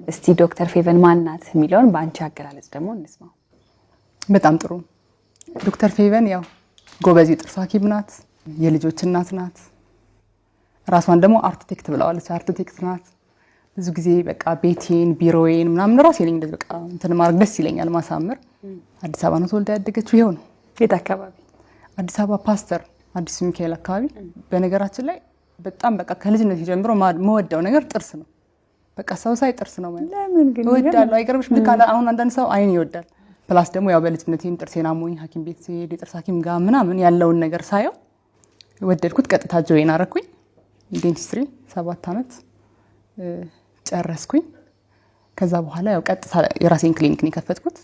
እስቲ ዶክተር ፌቨን ማን ናት የሚለውን በአንቺ አገላለጽ ደግሞ እንስማው። በጣም ጥሩ። ዶክተር ፌቨን ያው ጎበዝ የጥርስ ሐኪም ናት፣ የልጆች እናት ናት። ራሷን ደግሞ አርክቴክት ብለዋለች። አርክቴክት ናት። ብዙ ጊዜ በቃ ቤቴን ቢሮዬን ምናምን ራሴ ነኝ እንደዚህ በቃ እንትን ማድረግ ደስ ይለኛል ማሳመር። አዲስ አበባ ነው ተወልዳ ያደገችው። ይሄው ነው። የት አካባቢ? አዲስ አበባ ፓስተር አዲስ ሚካኤል አካባቢ። በነገራችን ላይ በጣም በቃ ከልጅነት ጀምሮ መወደው ነገር ጥርስ ነው። በቃ ሰው ሳይ ጥርስ ነው ማለት ለምን ግን እወዳለሁ። አይገርምሽ? ልክ አሁን አንዳንድ ሰው አይን ይወዳል። ፕላስ ደግሞ ያው በልጅነቴም ጥርሴን አሞኝ ሐኪም ቤት ሲሄድ የጥርስ ሐኪም ጋር ምናምን ያለውን ነገር ሳየው ወደድኩት። ቀጥታ ጆይን አደረኩኝ ዴንቲስትሪ 7 አመት ጨረስኩኝ። ከዛ በኋላ ያው ቀጥታ የራሴን ክሊኒክ ነው የከፈትኩት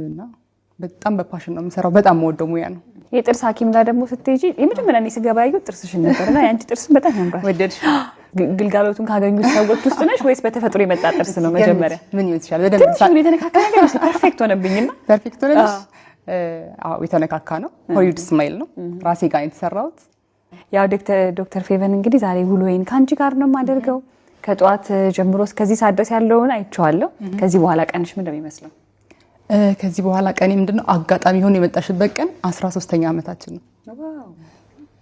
እና በጣም በፓሽን ነው የምሰራው። በጣም ወደው ሙያ ነው። የጥርስ ሐኪም ጋር ደግሞ ስትሄጂ የመጀመሪያ ነው ሲገባ ያዩት ጥርስሽን ነበርና ያንቺ ጥርስም በጣም ያምራል። ወደድሽ? ግልጋሎቱን ካገኙት ሰዎች ውስጥ ነሽ ወይስ በተፈጥሮ የመጣ ጥርስ ነው? መጀመሪያ ምን ይመስልሻል? በደንብ ምን የተነካካ ነገር ነው? ፐርፌክት ሆነብኝና ፐርፌክት ሆነልሽ? አዎ የተነካካ ነው። ሆሊውድ ስማይል ነው ራሴ ጋር የተሰራሁት። ያው ዶክተር ፌቨን እንግዲህ ዛሬ ውሎዬን ካንቺ ጋር ነው የማደርገው። ከጧት ጀምሮ እስከዚህ ሰዓት ድረስ ያለውን አይቼዋለሁ። ከዚህ በኋላ ቀንሽ ምን እንደሚመስለው? ከዚህ በኋላ ቀኔ ምንድነው አጋጣሚ ሆኖ የመጣሽበት ቀን 13ኛ ዓመታችን ነው።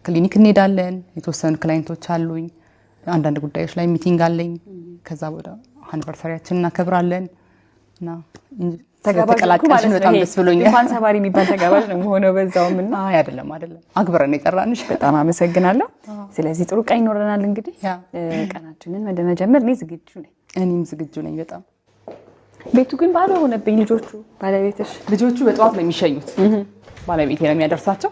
ክሊኒክ እንሄዳለን። የተወሰኑ ክላይንቶች አሉኝ። አንዳንድ ጉዳዮች ላይ ሚቲንግ አለኝ። ከዛ ወደ አኒቨርሰሪያችን እናከብራለን እና ተቀላቀልሽን በጣም ደስ ብሎኛል። እንኳን ሰባሪ የሚባል ተጋባዥ ነው የሆነው በዛውም እና አይደለም አክብረን የጠራንሽ። በጣም አመሰግናለሁ። ስለዚህ ጥሩ ቀን ይኖረናል። እንግዲህ ቀናችንን ወደ መጀመር እኔ ዝግጁ ነኝ። እኔም ዝግጁ ነኝ በጣም። ቤቱ ግን ባዶ ሆነብኝ። ባለቤትሽ? ልጆቹ በጠዋት ነው የሚሸኙት። ባለቤቴ ነው የሚያደርሳቸው።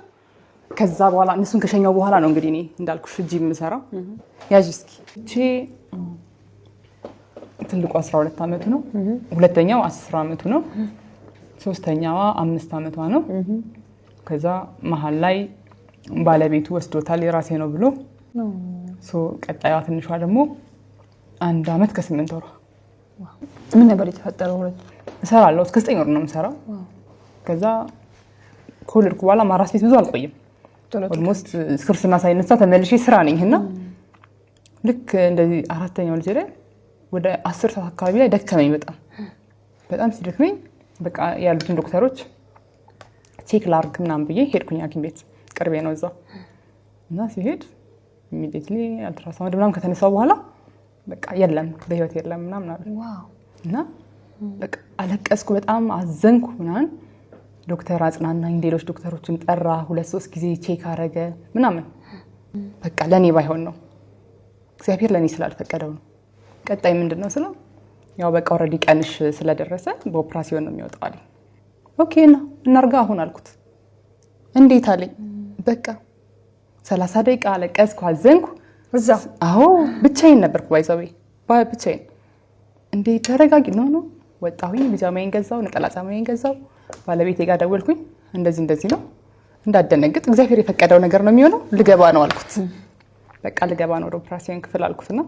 ከዛ በኋላ እነሱን ከሸኛው በኋላ ነው እንግዲህ እኔ እንዳልኩሽ እጂ የምሰራው። ያዥ እስኪ እቺ ትልቁ 12 አመቱ ነው። ሁለተኛው 10 አመቱ ነው። ሶስተኛዋ 5 አመቷ ነው። ከዛ መሀል ላይ ባለቤቱ ወስዶታል የራሴ ነው ብሎ ቀጣዩዋ ትንሿ ደግሞ 1 አመት ከ8 ወሯ። ምን ነበር የተፈጠረው? እሰራለሁ እስከ 9 ወር ነው የምሰራው። ከዛ ከወለድኩ በኋላ ማራስ ቤት ብዙ አልቆይም። ኦልሞስት ክርስትና ሳይነሳ ተመልሼ ስራ ነኝና ልክ እንደዚህ 4ኛው ልጅ ላይ ወደ 10 ሰዓት አካባቢ ላይ ደከመኝ። በጣም ሲደክመኝ በቃ ያሉትን ዶክተሮች ቼክ ላርግ ምናምን ብዬ ሄድኩኝ ሐኪም ቤት ቅርቤ ነው እዛ እና ሲሄድ ኢሚዲየትሊ አልትራሳውንድ ምናምን ከተነሳው በኋላ በቃ የለም በህይወት የለም ምናምን አለ። እና በቃ አለቀስኩ፣ በጣም አዘንኩ ምናምን። ዶክተር አጽናናኝ፣ ሌሎች ዶክተሮችን ጠራ፣ 2-3 ጊዜ ቼክ አረገ ምናምን። በቃ ለኔ ባይሆን ነው እግዚአብሔር ለኔ ስላልፈቀደው ነው። ቀጣይ ምንድነው ስለው ያው በቃ ኦሬዲ ቀንሽ ስለደረሰ በኦፕራሲዮን ነው የሚወጣው አለኝ። ኦኬ እናርጋ አሁን አልኩት። እንዴት አለኝ። በቃ 30 ደቂቃ አለቀስኩ፣ አዘንኩ እዛው። አዎ ብቻዬን ነበርኩ ብቻዬን። እንዴት ተረጋጊ ነው ወጣሁኝ። ቢጃማዬን ገዛው፣ ነጠላ ጫማዬን ገዛው። ባለቤቴ ጋር ደወልኩኝ። እንደዚህ ነው እንዳደነግጥ እግዚአብሔር የፈቀደው ነገር ነው የሚሆነው። ልገባ ነው አልኩት። በቃ ልገባ ነው ወደ ኦፕራሲዮን ክፍል አልኩትና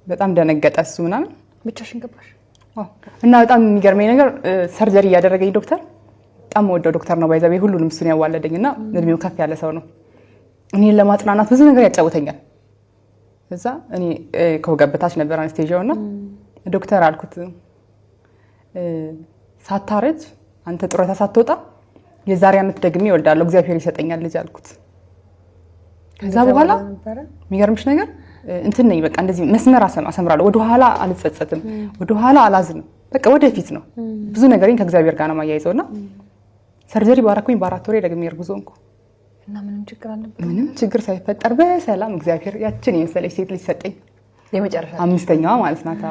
በጣም ደነገጠ እሱ ምናምን። ብቻሽን ገባሽ? አዎ። እና በጣም የሚገርመኝ ነገር ሰርጀሪ ያደረገኝ ዶክተር በጣም ወደው ዶክተር ነው። ባይዘቤ ሁሉንም እሱን ያዋለደኝና እድሜው ከፍ ያለ ሰው ነው። እኔን ለማጽናናት ብዙ ነገር ያጫውተኛል። እዛ እኔ ከወገብ በታች ነበር አንስቴጂያውና ዶክተር አልኩት ሳታረጅ አንተ ጡረታ ሳትወጣ የዛሬ አመት ደግሜ እወልዳለሁ እግዚአብሔር ይሰጠኛል ልጅ አልኩት። ከዛ በኋላ የሚገርምሽ ነገር እንትን ነኝ በቃ እንደዚህ መስመር አሰምራለሁ። ወደ ኋላ አልጸጸትም፣ ወደ ኋላ አላዝንም። በቃ ወደፊት ነው። ብዙ ነገሬን ከእግዚአብሔር ጋር ነው ማያይዘውና ሰርጀሪ ባረኩኝ። በ4 ወሬ ደግሜ እርጉዝ ሆንኩ እና ምንም ችግር ሳይፈጠር በሰላም እግዚአብሔር ያችን የመሰለች ሴት ልጅ ሰጠኝ። የመጨረሻ 5ኛዋ ማለት ናት።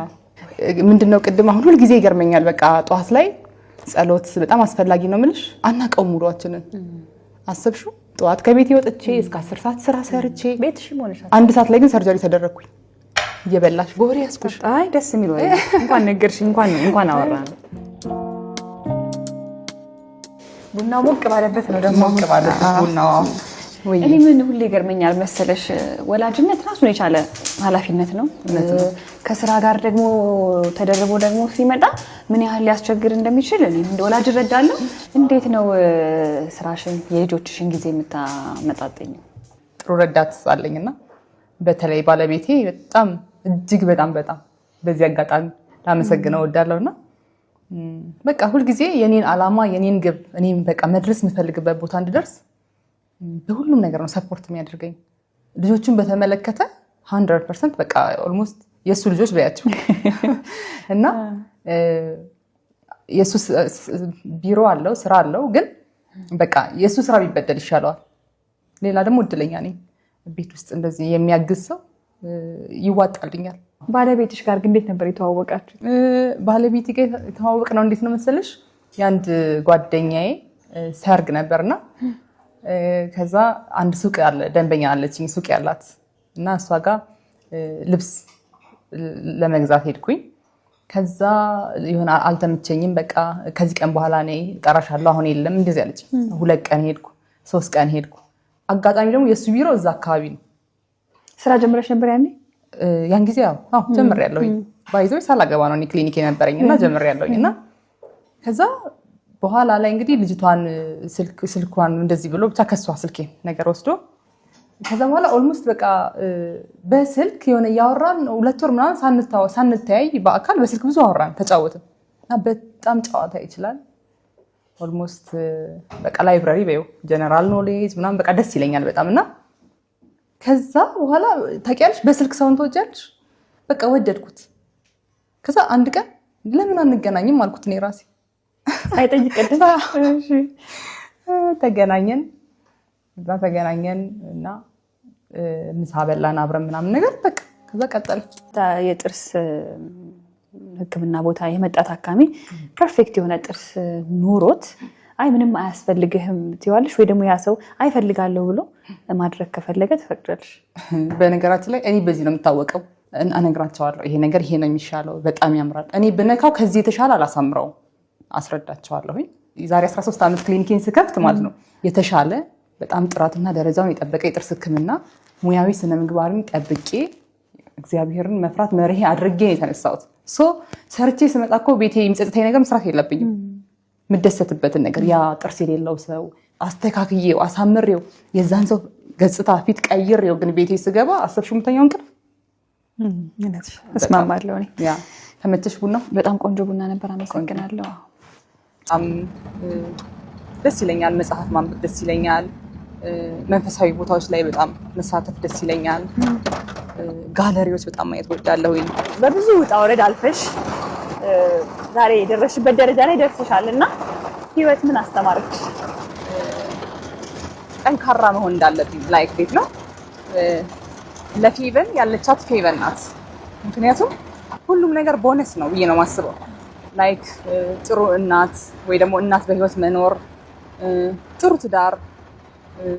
ምንድነው ቅድም አሁን ሁሉ ጊዜ ይገርመኛል። በቃ ጧት ላይ ጸሎት በጣም አስፈላጊ ነው የምልሽ። አናቀው ሙሉአችንን አሰብሽው። ጧት ከቤት ወጥቼ እስከ 10 ሰዓት ስራ ሰርቼ ቤትሽ ሆነሽ 1 ሰዓት ላይ ግን ሰርጀሪ ተደረኩኝ። እየበላሽ ጎሪ ያስኩሽ። አይ ደስ የሚል ወይ እንኳን ነገርሽ እንኳን አወራን። ቡናው ሞቅ ባለበት ነው ደግሞ ሞቅ ባለበት ቡናው። እኔ ምን ሁሌ ይገርመኛል መሰለሽ ወላጅነት ራሱን የቻለ ኃላፊነት ነው። ከስራ ጋር ደግሞ ተደርቦ ደግሞ ሲመጣ ምን ያህል ሊያስቸግር እንደሚችል እኔ እንደ ወላጅ እረዳለሁ። እንዴት ነው ስራሽን የልጆችሽን ጊዜ የምታመጣጥኝ? ጥሩ ረዳት አለኝና በተለይ ባለቤቴ በጣም እጅግ በጣም በዚህ አጋጣሚ ላመሰግነው እወዳለሁና በቃ ሁልጊዜ የኔን አላማ የኔን ግብ እኔም በቃ መድረስ የምፈልግበት ቦታ እንድደርስ በሁሉም ነገር ነው ሰፖርት የሚያደርገኝ። ልጆችን በተመለከተ 100% በቃ ኦልሞስት የሱ ልጆች በያቸው እና የሱ ቢሮ አለው ስራ አለው፣ ግን በቃ የሱ ስራ ቢበደል ይሻለዋል። ሌላ ደግሞ እድለኛ ነኝ ቤት ውስጥ እንደዚህ የሚያግዝ ሰው ይዋጣልኛል። ባለቤትሽ ጋር ግን እንዴት ነበር የተዋወቃችሁ? ባለቤቴ ጋር የተዋወቅ ነው እንዴት ነው መሰለሽ፣ የአንድ ጓደኛዬ ሰርግ ነበርና ከዛ አንድ ሱቅ አለ፣ ደንበኛ አለችኝ ሱቅ ያላት እና እሷ ጋር ልብስ ለመግዛት ሄድኩኝ። ከዛ ይሆን አልተመቸኝም፣ በቃ ከዚህ ቀን በኋላ እኔ እጠራሻለሁ አሁን የለም እንደዚህ አለች። 2 ቀን ሄድኩ፣ 3 ቀን ሄድኩ። አጋጣሚ ደግሞ የሱ ቢሮ እዛ አካባቢ ነው። ስራ ጀምረሽ ነበር ያኔ? ያን ጊዜ አዎ ጀምሬያለሁኝ። ባይዘው ሳላገባ ነው እኔ ክሊኒክ የነበረኝና ጀምሬያለሁኝና ከዛ በኋላ ላይ እንግዲህ ልጅቷን ስልኳን እንደዚህ ብሎ ብቻ ከሷ ስልኬ ነገር ወስዶ ከዛ በኋላ ኦልሞስት በቃ በስልክ የሆነ ያወራን 2 ወር ምናምን ሳንተያይ በአካል በስልክ ብዙ አወራን ተጫወትን እና በጣም ጨዋታ ይችላል። ኦልሞስት በቃ ላይብራሪ በይው ጀነራል ኖሌጅ ምናምን በቃ ደስ ይለኛል በጣም እና ከዛ በኋላ ታውቂያለሽ በስልክ ሰውን ትወጃለሽ፣ በቃ ወደድኩት። ከዛ አንድ ቀን ለምን አንገናኝም አልኩት እኔ ራሴ አይጠይቀድም። እሺ ተገናኘን እና ምሳ በላን አብረን ምናምን ነገር በቃ ከዛ ቀጠለ። የጥርስ ሕክምና ቦታ የመጣ ታካሚ ፐርፌክት የሆነ ጥርስ ኑሮት አይ ምንም አያስፈልግህም ትይዋለሽ ወይ ደግሞ ያ ሰው አይፈልጋለሁ ብሎ ማድረግ ከፈለገ ትፈቅዳለሽ? በነገራችን ላይ እኔ በዚህ ነው የምታወቀው። እነግራቸዋለሁ ይሄ ነገር ይሄ ነው የሚሻለው፣ በጣም ያምራል፣ እኔ ብነካው ከዚህ የተሻለ አላሳምረው አስረዳቸዋለሁ። ዛሬ 13 ዓመት ክሊኒኬን ስከፍት ማለት ነው የተሻለ በጣም ጥራትና ደረጃውን የጠበቀ የጥርስ ሕክምና ሙያዊ ስነ ምግባርን ጠብቄ እግዚአብሔርን መፍራት መርሄ አድርጌ ነው የተነሳሁት። ሰርቼ ስመጣ እኮ ቤቴ የሚጸጽተኝ ነገር መስራት የለብኝም። የምደሰትበትን ነገር ያ ጥርስ የሌለው ሰው አስተካክዬው አሳምሬው የዛን ሰው ገጽታ ፊት ቀይሬው ግን ቤቴ ስገባ አሰብሽው የምተኛው እንቅልፍ እስማማለሁ። ያ ተመቸሽ? ቡና በጣም ቆንጆ ቡና ነበር። አመሰግናለሁ። በጣም ደስ ይለኛል። መጽሐፍ ማንበብ ደስ ይለኛል። መንፈሳዊ ቦታዎች ላይ በጣም መሳተፍ ደስ ይለኛል። ጋለሪዎች በጣም ማየት ወዳለሁ። በብዙ ውጣ ወረድ አልፈሽ ዛሬ የደረስሽበት ደረጃ ላይ ደርሰሻል እና ህይወት ምን አስተማረች? ጠንካራ መሆን እንዳለብኝ ላይክ ቤት ነው ለፌቨን ያለቻት ፌቨን ናት። ምክንያቱም ሁሉም ነገር ቦነስ ነው ብዬ ነው የማስበው። ላይክ ጥሩ እናት ወይ ደግሞ እናት በህይወት መኖር፣ ጥሩ ትዳር፣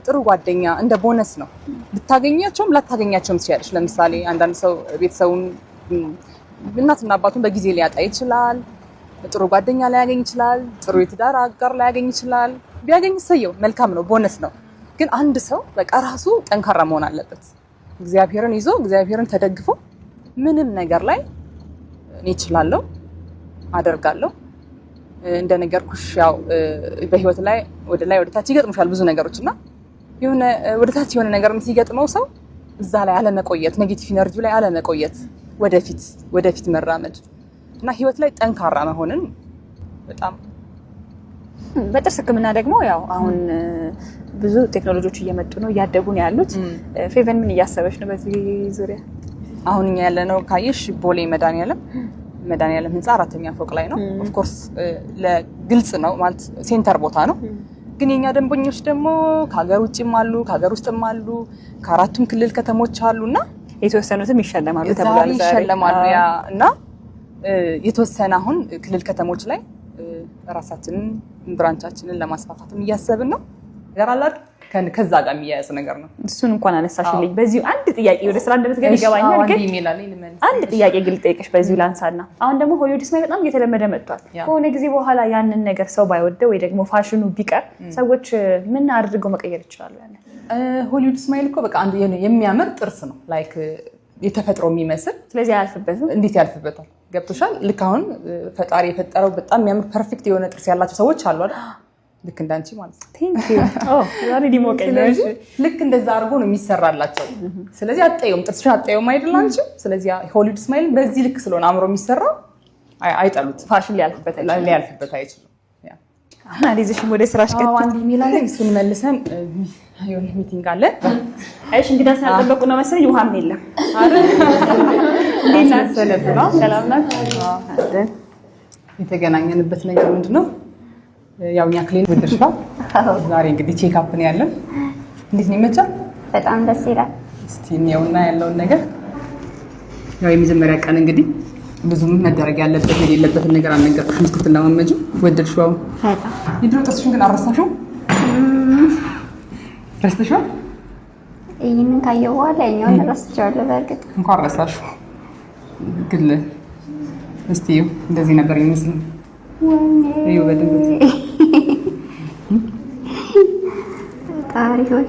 ጥሩ ጓደኛ እንደ ቦነስ ነው። ልታገኛቸውም ላታገኛቸውም ትችያለሽ። ለምሳሌ አንዳንድ ሰው ቤተሰቡን እናትና አባቱን በጊዜ ሊያጣ ይችላል። ጥሩ ጓደኛ ላያገኝ ይችላል። ጥሩ የትዳር አጋር ላያገኝ ይችላል። ቢያገኝ ሰየው መልካም ነው፣ ቦነስ ነው። ግን አንድ ሰው በቃ ራሱ ጠንካራ መሆን አለበት። እግዚአብሔርን ይዞ እግዚአብሔርን ተደግፎ ምንም ነገር ላይ እኔ እችላለሁ አደርጋለሁ። እንደነገርኩሽ ያው በህይወት ላይ ወደ ታች ይገጥሙሻል ብዙ ነገሮች እና የሆነ ወደ ታች የሆነ ነገር ሲገጥመው ሰው እዛ ላይ አለመቆየት፣ ኔጌቲቭ ኢነርጂ ላይ አለመቆየት፣ ወደፊት መራመድ እና ህይወት ላይ ጠንካራ መሆንን በጣም በጥርስ ሕክምና ደግሞ ያው አሁን ብዙ ቴክኖሎጂዎች እየመጡ ነው፣ እያደጉ ነው ያሉት። ፌቨን ምን እያሰበች ነው በዚህ ዙሪያ? አሁን እኛ ያለነው ካየሽ ቦሌ መድኃኒዓለም ህንፃ 4ኛ ፎቅ ላይ ነው። ኦፍ ኮርስ ለግልጽ ነው ማለት ሴንተር ቦታ ነው። ግን የኛ ደንበኞች ደግሞ ከሀገር ውጭም አሉ፣ ከሀገር ውስጥም አሉ፣ ከአራቱም ክልል ከተሞች አሉና የተወሰኑትም ይሸለማሉ ተብሏል። ይሸለማሉ ያ እና የተወሰነ አሁን ክልል ከተሞች ላይ ራሳችንን ብራንቻችንን ለማስፋፋትም እያሰብን ነው። ነገር አለ ከዛ ጋር የሚያያዝ ነገር ነው። እሱን እንኳን አነሳሽልኝ። በዚሁ አንድ ጥያቄ ወደ ስራ እንደምትገቢ ይገባኛል፣ ግን አንድ ጥያቄ ግል ጠይቅሽ በዚሁ ላንሳና አሁን ደግሞ ሆሊውድ ስማይል በጣም እየተለመደ መጥቷል። ከሆነ ጊዜ በኋላ ያንን ነገር ሰው ባይወደው ወይ ደግሞ ፋሽኑ ቢቀር ሰዎች ምን አድርገው መቀየር ይችላሉ? ያንን ሆሊውድ ስማይል እኮ በቃ አንድ የሚያምር ጥርስ ነው ላይክ የተፈጥሮ የሚመስል። ስለዚህ አያልፍበትም። እንዴት ያልፍበታል? ገብቶሻል? ልክ አሁን ፈጣሪ የፈጠረው በጣም የሚያምር ፐርፌክት የሆነ ጥርስ ያላቸው ሰዎች አሉ አይደል? ልክ እንዳንቺ ማለት ነው። ቴንክ ዩ ዛሬ ዲሞቀኝ ነው። ልክ እንደዛ አድርጎ ነው የሚሰራላቸው። ስለዚህ አጠየውም ጥርስሽ አጠየውም አይደል አንቺ። ስለዚህ ሆሊውድ ስማይል በዚህ ልክ ስለሆነ አምሮ የሚሰራው አይጠሉት። ፋሽን ሊያልፍበት አይችልም። አናሊዝሽም ወደ ስራሽ ቀጥ አንድ ኢሜል አለ፣ እሱን መልሰን የሆነ ሚቲንግ አለ። አይሽ እንግዳ ሳልጠበቁ ነው መሰለኝ። ውሃም የለም አይደል? እንዴት ሰላም ናችሁ? የተገናኘንበት ነገር ምንድነው? ያው እኛ ክሊኒክ ወደድሻ ዛሬ እንግዲህ ቼክ አፕ ነው ያለን። እንዴት ነው ይመቻል? በጣም ደስ ይላል። እስቲ እንየውና ያለውን ነገር ያው የመጀመሪያ ቀን እንግዲህ ብዙም መደረግ ያለበት የሌለበትን ነገር አልነገርኩሽም። እስክትለማመጂ ወደድሽው? በጣም የድሮ ጥርስሽን ግን አረሳሽው? ረስተሽው? ይህንን ካየሁ በኋላ የኛውን ረስቼዋለሁ። በእርግጥ እንኳን ረሳሽው ግን እስቲ እንደዚህ ነበር የሚመስለው። እዩ በደንብ ጣሪ ሆይ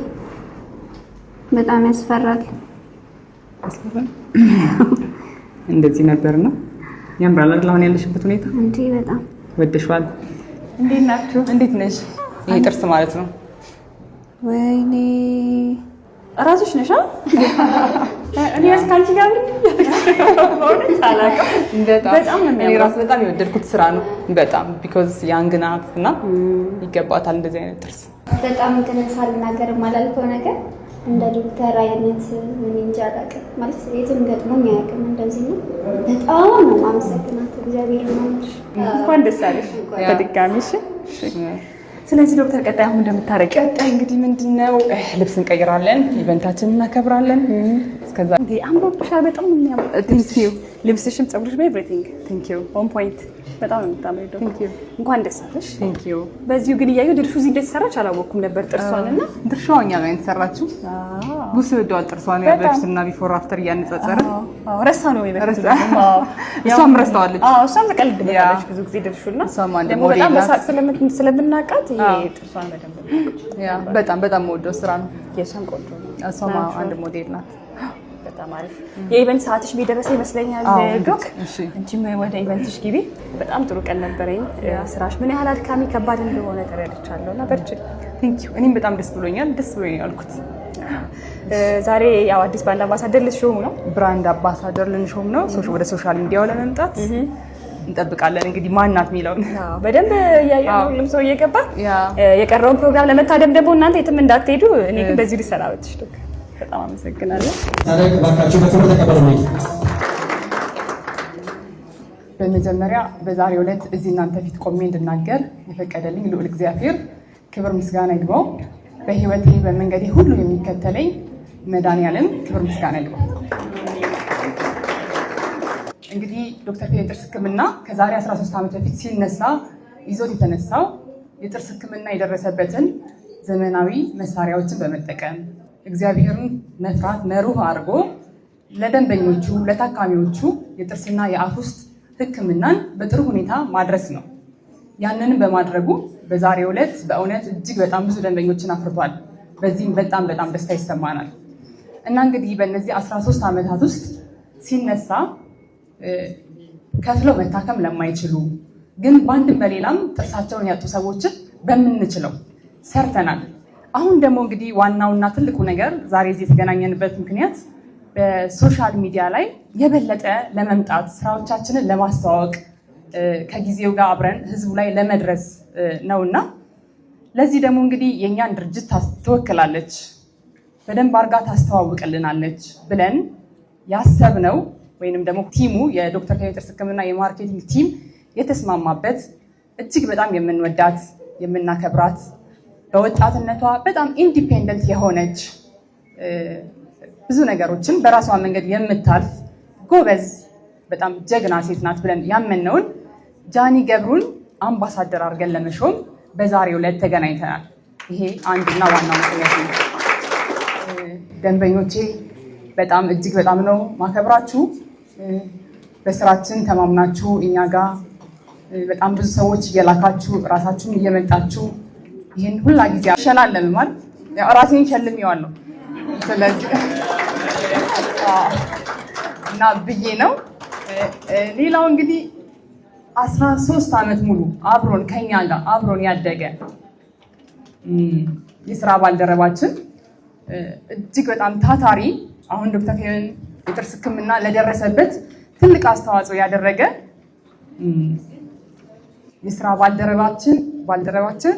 በጣም ያስፈራል። እንደዚህ ነበርና ያምራል አይደል? አሁን ያለሽበት ሁኔታ እንዴ በጣም ወደሽዋል? እንዴት ናችሁ? እንዴት ነሽ? ይሄ ጥርስ ማለት ነው። ወይኔ እራስሽ ነሽ? እኔ እስካንቺ ጋር በጣም ነው የሚያምረው። ራስ በጣም የወደድኩት ስራ ነው። በጣም ቢኮዝ ያንግ ናት እና ይገባታል እንደዚህ አይነት ጥርስ። በጣም ግን ሳልናገር የማላልፈው ነገር እንደ ዶክተር አይነት ምን እንጃ አላውቅም ማለት የትም ገጥሞኝ አያውቅም። እንደዚህ ነው። በጣም ነው የማመሰግናት እግዚአብሔር ይመስገን። እንኳን ደስ አለሽ በድጋሚ። እሺ ስለዚህ ዶክተር ቀጣይ አሁን እንደምታረቂ? ቀጣይ እንግዲህ ምንድነው ልብስ እንቀይራለን፣ ኢቨንታችንን እናከብራለን። እስከዛ እንዴ አምሮብሻል። በጣም ነው የሚያምረው። ቴንክ ዩ። ልብስሽም ጸጉርሽ በኤቭሪቲንግ ቴንክ ዩ ኦን ፖይንት። በጣም ነው የምታምሪው። ቴንክ ዩ። እንኳን ደስ አለሽ። ቴንክ ዩ። በዚሁ ግን እያየሁ ድርሹ እዚህ እንደተሰራች አላወኩም ነበር። ጥርሷንና ድርሻው እኛ ጋር የተሰራችው ቡስ ወደዋል። ጥርሷን ያበሽና ቢፎር አፍተር እያነጻጸረ ረሳ ነው የበረታ። እሷም ረስተዋለች። እሷም ተቀልድበታለች ብዙ ጊዜ ድርሹና ደግሞ በጣም በሳቅ ስለምናውቃት ይሄ ጥርሷን በደንብ በጣም በጣም የምወደው ስራ ነው። የሷም ቆንጆ ነው። እሷም አንድ ሞዴል ናት። በጣም አሪፍ። የኢቨንት ሰዓትሽ ቢደረሰ ይመስለኛል ዶክ። አንቺም ወደ ኢቨንትሽ ግቢ። በጣም ጥሩ ቀን ነበረኝ። ስራሽ ምን ያህል አድካሚ ከባድ እንደሆነ ተረድቻለሁና በርቺ። ቴንክ ዩ። እኔም በጣም ደስ ብሎኛል። ደስ ብሎኛል ያልኩት ዛሬ ያው አዲስ ብራንድ አምባሳደር ልትሾሙ ነው። ብራንድ አምባሳደር ልንሾም ነው። ወደ ሶሻል ሚዲያው ለመምጣት እንጠብቃለን። እንግዲህ ማናት የሚለውን በደንብ እያየሁ ነው። ሁሉም ሰው እየገባ የቀረውን ፕሮግራም ለመታደም ደግሞ እናንተ የትም እንዳትሄዱ። እኔ ግን በዚህ ልሰናበትሽ ዶክ። በጣም አመሰግናለሁ። ታዲያ ባካችሁ በክብር ተቀበሉልኝ። በመጀመሪያ በዛሬው ዕለት እዚህ እናንተ ፊት ቆሜ እንድናገር የፈቀደልኝ ልዑል እግዚአብሔር ክብር ምስጋና ይግባው። በህይወቴ በመንገዴ ሁሉ የሚከተለኝ መድኃኒዓለም ክብር ምስጋና ይግባው። እንግዲህ ዶክተር ፌ የጥርስ ህክምና ከዛሬ 13 ዓመት በፊት ሲነሳ ይዞት የተነሳው የጥርስ ህክምና የደረሰበትን ዘመናዊ መሳሪያዎችን በመጠቀም እግዚአብሔርን መፍራት መርህ አድርጎ ለደንበኞቹ ለታካሚዎቹ የጥርስና የአፍ ውስጥ ህክምናን በጥሩ ሁኔታ ማድረስ ነው። ያንንም በማድረጉ በዛሬው ዕለት በእውነት እጅግ በጣም ብዙ ደንበኞችን አፍርቷል። በዚህም በጣም በጣም ደስታ ይሰማናል እና እንግዲህ በእነዚህ 13 ዓመታት ውስጥ ሲነሳ ከፍለው መታከም ለማይችሉ ግን በአንድም በሌላም ጥርሳቸውን ያጡ ሰዎችን በምንችለው ሰርተናል። አሁን ደግሞ እንግዲህ ዋናውና ትልቁ ነገር ዛሬ እዚህ የተገናኘንበት ምክንያት በሶሻል ሚዲያ ላይ የበለጠ ለመምጣት ስራዎቻችንን ለማስተዋወቅ ከጊዜው ጋር አብረን ህዝቡ ላይ ለመድረስ ነውና ለዚህ ደግሞ እንግዲህ የእኛን ድርጅት ትወክላለች፣ በደንብ አድርጋ ታስተዋውቅልናለች ብለን ያሰብነው ወይንም ደግሞ ቲሙ የዶክተር ፌ የጥርስ ህክምና የማርኬቲንግ ቲም የተስማማበት እጅግ በጣም የምንወዳት የምናከብራት በወጣትነቷ በጣም ኢንዲፔንደንት የሆነች ብዙ ነገሮችን በራሷ መንገድ የምታልፍ ጎበዝ በጣም ጀግና ሴት ናት ብለን ያመነውን ጃኒ ገብሩን አምባሳደር አድርገን ለመሾም በዛሬው ዕለት ተገናኝተናል። ይሄ አንድና ዋናው ምክንያት ነው። ደንበኞቼ በጣም እጅግ በጣም ነው ማከብራችሁ። በስራችን ተማምናችሁ እኛ ጋር በጣም ብዙ ሰዎች እየላካችሁ ራሳችሁን እየመጣችሁ ይህን ሁላ ጊዜ አሸላለም ማለት ያው ራሴን ሸልሜዋለሁ። ስለዚህ እና ብዬ ነው። ሌላው እንግዲህ 13 ዓመት ሙሉ አብሮን ከኛ ጋር አብሮን ያደገ የስራ ባልደረባችን እጅግ በጣም ታታሪ አሁን ዶክተር ሄለን የጥርስ ህክምና ለደረሰበት ትልቅ አስተዋጽኦ ያደረገ የስራ ባልደረባችን